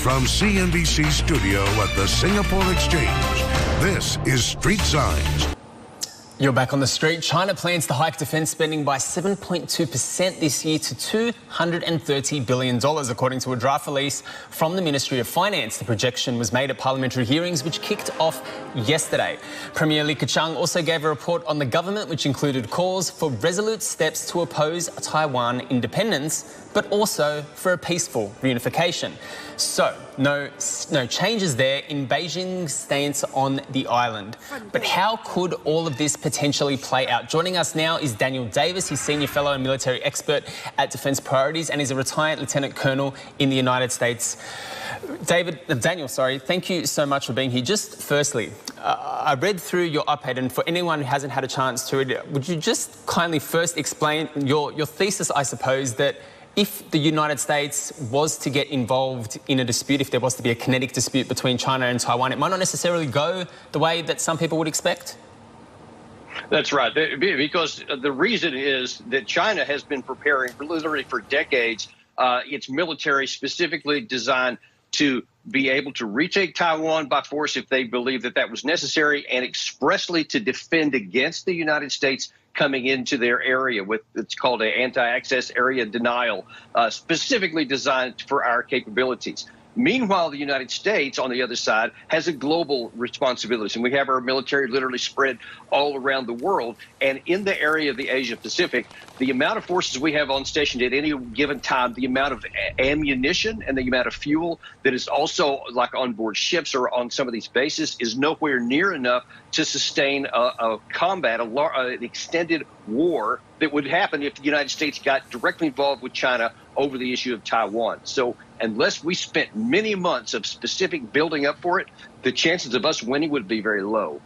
From CNBC studio at the Singapore Exchange, this is Street Signs. You're back on the street. China plans to hike defence spending by 7.2% this year to $230 billion, according to a draft release from the Ministry of Finance. The projection was made at parliamentary hearings, which kicked off yesterday. Premier Li Keqiang also gave a report on the government, which included calls for resolute steps to oppose Taiwan independence, but also for a peaceful reunification. So, no changes there in Beijing's stance on the island. But how could all of this potentially play out? Joining us now is Daniel Davis. He's Senior Fellow and Military Expert at Defence Priorities and is a retired Lieutenant Colonel in the United States. Daniel, thank you so much for being here. Just firstly, I read through your op-ed, and for anyone who hasn't had a chance to read it, would you just kindly first explain your thesis, I suppose, that if the United States was to get involved in a dispute, if there was to be a kinetic dispute between China and Taiwan, it might not necessarily go the way that some people would expect? That's right, because the reason is that China has been preparing literally for decades its military specifically designed to be able to retake Taiwan by force if they believe that that was necessary, and expressly to defend against the United States coming into their area with, it's called an anti-access area denial, specifically designed for our capabilities. Meanwhile, the United States, on the other side, has a global responsibility, and we have our military literally spread all around the world. And in the area of the Asia-Pacific, the amount of forces we have on station at any given time, the amount of ammunition and the amount of fuel that is also like on board ships or on some of these bases is nowhere near enough to sustain a combat, an extended war that would happen if the United States got directly involved with China over the issue of Taiwan. So unless we spent many months of specific building up for it, the chances of us winning would be very low.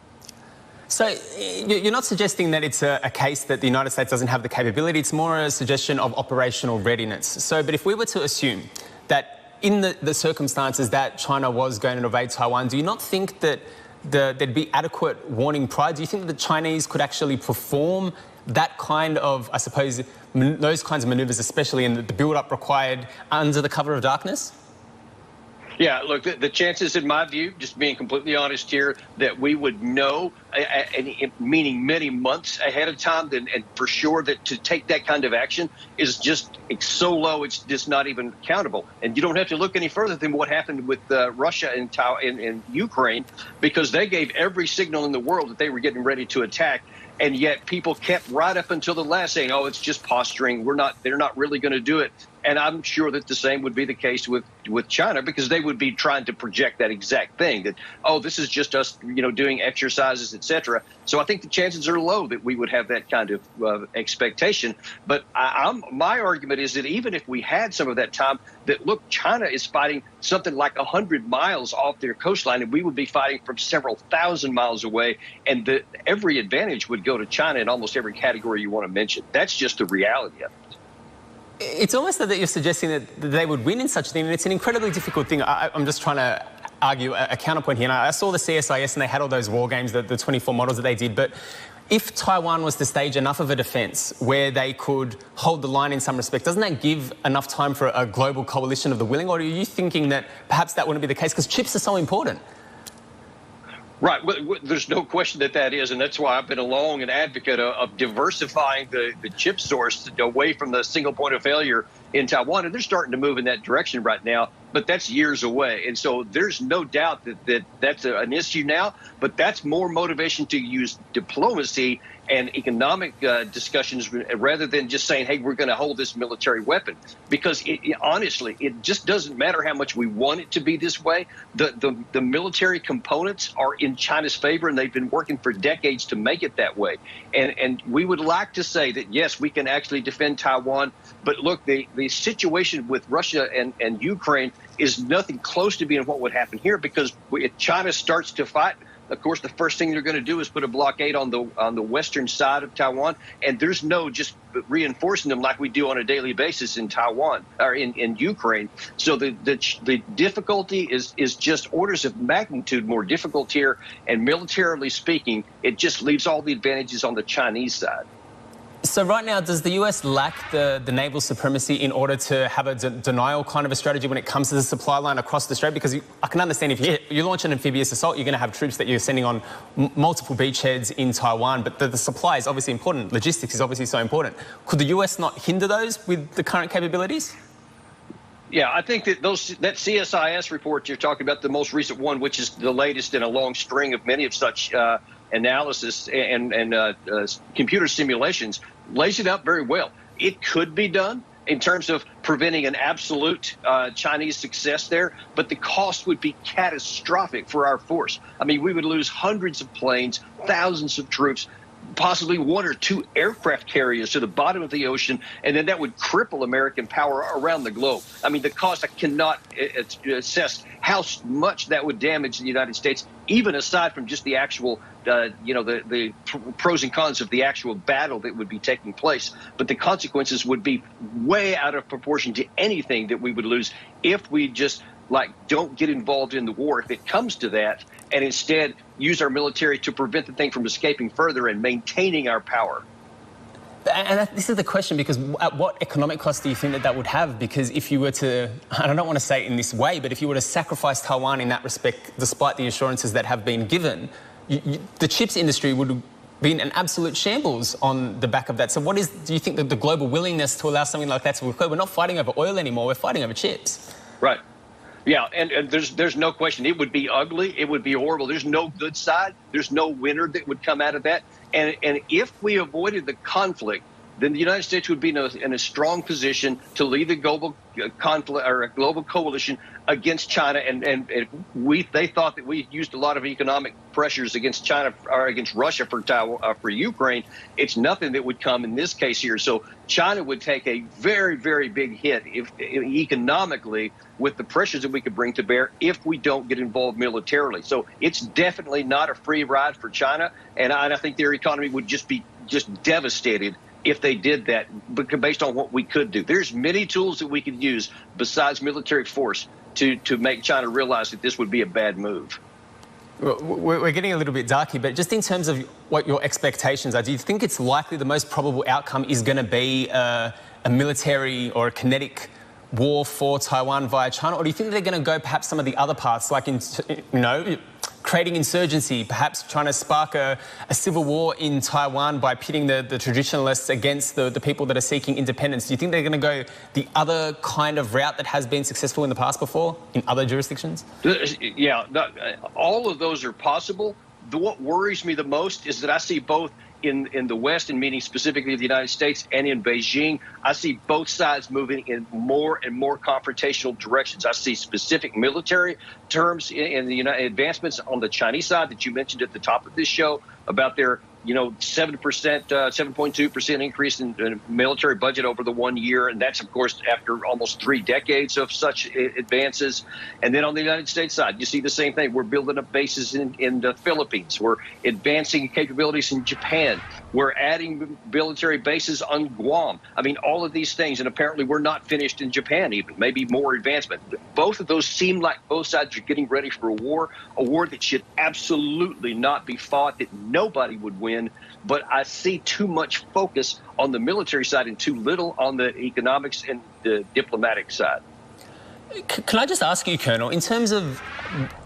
So you're not suggesting that it's a case that the United States doesn't have the capability. It's more a suggestion of operational readiness. So, but if we were to assume that in the circumstances that China was going to invade Taiwan, do you not think that there'd be adequate warning prior? Do you think that the Chinese could actually perform that kind of, I suppose, those kinds of maneuvers, especially in the build-up required under the cover of darkness? Yeah, look, the chances, in my view, just being completely honest here, that we would know, meaning many months ahead of time, and for sure that to take that kind of action is just so low, it's just not even countable. And you don't have to look any further than what happened with Russia and Ukraine, because they gave every signal in the world that they were getting ready to attack. And yet people kept right up until the last saying, oh, it's just posturing. They're not really going to do it. And I'm sure that the same would be the case with China, because they would be trying to project that exact thing, that, oh, this is just us, doing exercises, etc. So I think the chances are low that we would have that kind of expectation. But my argument is that even if we had some of that time, that, look, China is fighting something like 100 miles off their coastline, and we would be fighting from several thousand miles away. And every advantage would go to China in almost every category you want to mention. That's just the reality of it. It's almost that you're suggesting that they would win in such a thing, and it's an incredibly difficult thing. I'm just trying to argue a counterpoint here. And I saw the CSIS, and they had all those war games, the 24 models that they did. But if Taiwan was to stage enough of a defence where they could hold the line in some respect, doesn't that give enough time for a global coalition of the willing? Or are you thinking that perhaps that wouldn't be the case because chips are so important? Right. There's no question that is, and that's why I've been a long advocate of diversifying the chip source away from the single point of failure in Taiwan, and they're starting to move in that direction right now, but that's years away. And so there's no doubt that that's an issue now, but that's more motivation to use diplomacy and economic discussions rather than just saying, hey, we're going to hold this military weapon. Because honestly, it just doesn't matter how much we want it to be this way. The military components are in China's favor, and they've been working for decades to make it that way. And we would like to say that, yes, we can actually defend Taiwan. But look, the situation with Russia and Ukraine is nothing close to being what would happen here, because if China starts to fight, of course, the first thing they're going to do is put a blockade on the western side of Taiwan, and there's no just reinforcing them like we do on a daily basis in Taiwan or in Ukraine. So the difficulty is just orders of magnitude more difficult here, and militarily speaking, it just leaves all the advantages on the Chinese side. So right now, does the US lack the naval supremacy in order to have a denial kind of a strategy when it comes to the supply line across the strait? Because I can understand if you launch an amphibious assault, you're going to have troops that you're sending on multiple beachheads in Taiwan, but the supply is obviously important. Logistics is obviously so important. Could the US not hinder those with the current capabilities? Yeah, I think that that CSIS report you're talking about, the most recent one, which is the latest in a long string of many of such analysis and computer simulations, lays it out very well. It could be done in terms of preventing an absolute Chinese success there, but the cost would be catastrophic for our force. I mean, we would lose hundreds of planes, thousands of troops, possibly one or two aircraft carriers to the bottom of the ocean, and then that would cripple American power around the globe. I mean, the cost, I cannot assess how much that would damage the United States, even aside from just the actual, the pros and cons of the actual battle that would be taking place. But the consequences would be way out of proportion to anything that we would lose if we just don't get involved in the war if it comes to that, and instead use our military to prevent the thing from escaping further and maintaining our power. And this is the question, because at what economic cost do you think that would have? Because if you were to, and I don't want to say it in this way, but if you were to sacrifice Taiwan in that respect, despite the assurances that have been given, the chips industry would be in an absolute shambles on the back of that. So do you think that the global willingness to allow something like that to occur? We're not fighting over oil anymore, we're fighting over chips. Right. Yeah, and there's no question. It would be ugly. It would be horrible. There's no good side. There's no winner that would come out of that. And if we avoided the conflict, then the United States would be in a strong position to lead the global conflict or a global coalition against China. And they thought that we used a lot of economic pressures against China or against Russia for Ukraine. It's nothing that would come in this case here. So China would take a very, very big hit economically with the pressures that we could bring to bear if we don't get involved militarily. So it's definitely not a free ride for China, and I think their economy would just be devastated if they did that, based on what we could do. There's many tools that we could use besides military force to make China realize that this would be a bad move. We're getting a little bit dark here, but just in terms of what your expectations are, do you think it's likely the most probable outcome is going to be a military or a kinetic war for Taiwan via China, or do you think they're going to go perhaps some of the other paths, like creating insurgency, perhaps trying to spark a civil war in Taiwan by pitting the traditionalists against the people that are seeking independence? Do you think they're going to go the other kind of route that has been successful in the past before in other jurisdictions? Yeah, all of those are possible. What worries me the most is that I see both in the West, and meaning specifically the United States, and in Beijing, I see both sides moving in more and more confrontational directions. I see specific military terms in the advancements on the Chinese side that you mentioned at the top of this show about their 7.2% increase in military budget over the 1 year. And that's, of course, after almost 3 decades of such advances. And then on the United States side, you see the same thing. We're building up bases in the Philippines. We're advancing capabilities in Japan. We're adding military bases on Guam. I mean, all of these things. And apparently we're not finished in Japan even, maybe more advancement. Both of those seem like both sides are getting ready for a war that should absolutely not be fought, that nobody would win. But I see too much focus on the military side and too little on the economics and the diplomatic side. Can I just ask you, Colonel, in terms of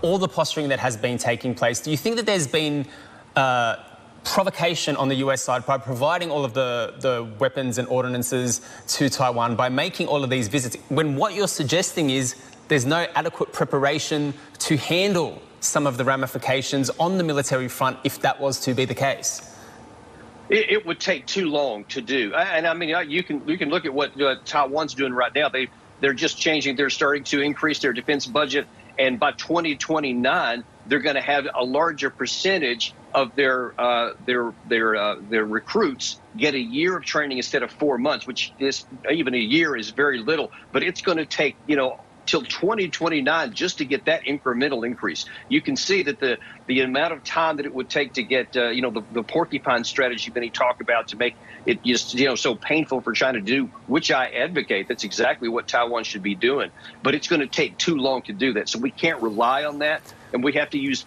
all the posturing that has been taking place, do you think that there's been provocation on the US side by providing all of the weapons and ordinances to Taiwan, by making all of these visits, when what you're suggesting is there's no adequate preparation to handle some of the ramifications on the military front if that was to be the case? It would take too long to do. And I mean, you can look at what Taiwan's doing right now. They're just changing. They're starting to increase their defense budget. And by 2029, they're going to have a larger percentage of their recruits get a year of training instead of 4 months, which is even a year is very little. But it's going to take, till 2029 just to get that incremental increase. You can see that the amount of time that it would take to get the porcupine strategy that he talked about to make it just so painful for China to do, which I advocate. That's exactly what Taiwan should be doing, but it's going to take too long to do that. So we can't rely on that, and we have to use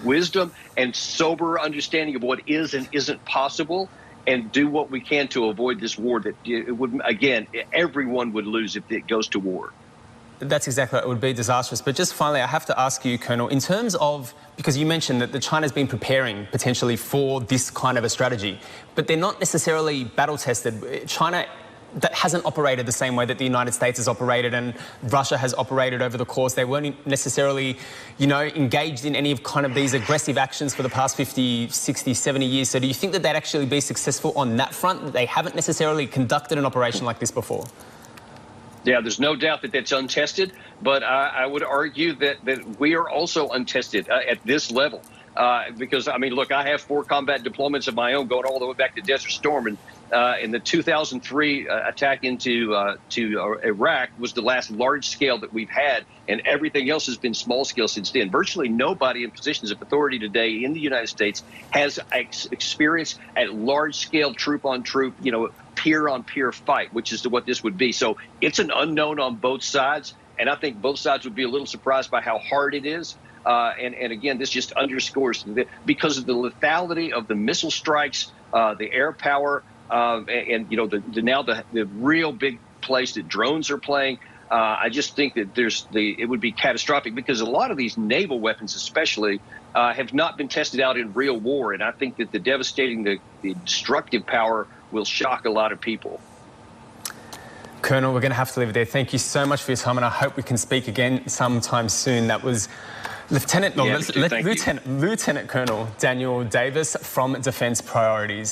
wisdom and sober understanding of what is and isn't possible. and do what we can to avoid this war that it would, again, everyone would lose if it goes to war. That's exactly what it would be disastrous. But just finally, I have to ask you, Colonel, in terms of, because you mentioned that China's been preparing potentially for this kind of a strategy, but they're not necessarily battle-tested. China that hasn't operated the same way that the United States has operated and Russia has operated over the course. They weren't necessarily, engaged in any of kind of these aggressive actions for the past 50, 60, 70 years. So do you think that they'd actually be successful on that front, that they haven't necessarily conducted an operation like this before? Yeah, there's no doubt that that's untested, but I would argue that we are also untested at this level. Because, I mean, look, I have 4 combat deployments of my own going all the way back to Desert Storm. And in the 2003 attack into Iraq was the last large scale that we've had. And everything else has been small scale since then. Virtually nobody in positions of authority today in the United States has experience at large scale troop on troop, peer on peer fight, which is what this would be. So it's an unknown on both sides. And I think both sides would be a little surprised by how hard it is. And again, this just underscores because of the lethality of the missile strikes, the air power, and the real big place that drones are playing. I just think that it would be catastrophic because a lot of these naval weapons, especially, have not been tested out in real war. And I think that the destructive power will shock a lot of people. Colonel, we're going to have to leave it there. Thank you so much for your time, and I hope we can speak again sometime soon. That was Lieutenant Colonel Daniel Davis from Defence Priorities.